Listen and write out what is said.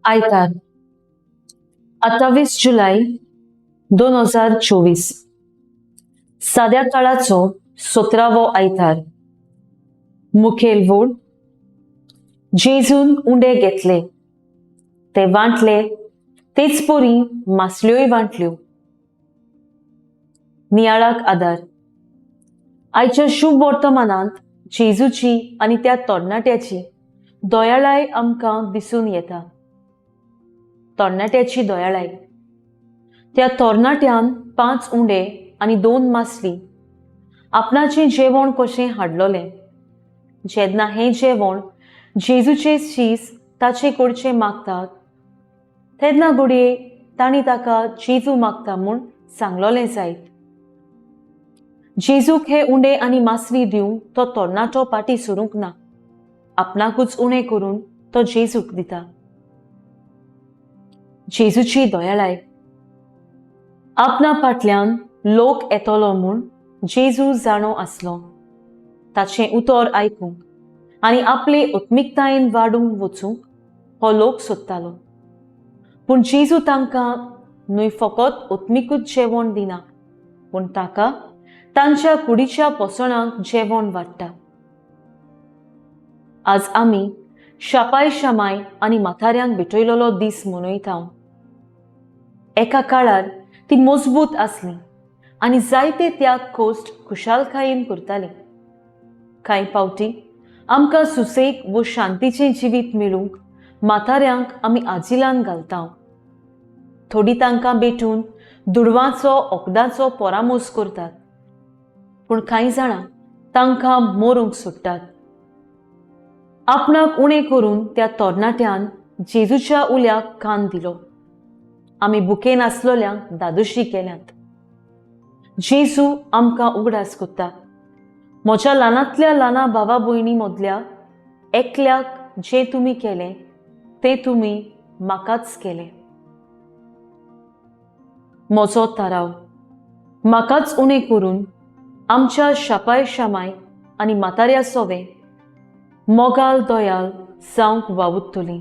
आयतार 28 जुलै 2024 साध्या काळाचो 17वो आयतार। मुखेल वोड जेजून उंडे घेतले, ते वांटले, तेच पोरी मासल्योय वांटल्यो। नियाळाक आदार आयच्या शुभ वर्तमानांत जेजूची आनी त्या तरणाट्याची दयाळाय आमकां दिसून येता। तरणाट्याची दयाळाय, त्या तरणाट्यान 5 उंडे आनी 2 मासली आपणाचें जेवण कशें हाडलोलें। जेन्ना हें जेवण जेजूचे शीस ताचे कडचे मागतात, तेन्ना घडये तांणी ताका जेजू मागता म्हूण सांगलोलें जायत। जेजूक हे उंडे आनी मासली दिवंक तो तरणाटो फाटीं सरूंक ना, आपणाकूच उणें करून तो जेजूक दिता। जेजूची दयाळाय, आपणा फाटल्यान लोक येतलो म्हूण जेजू जाणो आसलो। ताचें उतर आयकूंक आनी आपले आत्मिकतायेन वाडूंक वचूंक हो लोक सोदतालो। पूण जेजू तांकां न्हय फकत आत्मिकूच जेवण दिना, पूण ताका तांच्या कुडीच्या पोसणांक जेवण वाडटा। आज आमी शापाय शामाय आनी म्हाताऱ्यांक भेटयलोलो दीस मनयतांव। एका काळार ती मजबूत आसली आनी जायते त्याग कोश्ट खुशालकायेन करताली। कांय फावटी आमकां सुसेग व शांतीचें जिवीत मेळूंक म्हाताऱ्यांक आमी आजिलान घालतांव। थोडी तांकां भेटून दुडवांचो ओंकदांचो परामोस करतात, पूण कांय जाणां तांकां मरूंक सोडटात। आपणाक उणें करून त्या तरणाट्यान जेजूच्या उल्याक कान दिलो। आमी भुकेन आसलोल्यांक दादोशी केल्यांत। जेजू आमकां उगडास कोत्ता। म्हज्या ल्हानांतल्या ल्हाना भावा भयणी मदल्या एकल्याक जें तुमी केलें तें तुमी म्हाकाच केलें। म्हजो थाराव, म्हाकाच उणें करून आमच्या शापाय शामाय आनी म्हाताऱ्या सोबे मोगाल दोयाल जावंक वावुरतलीं।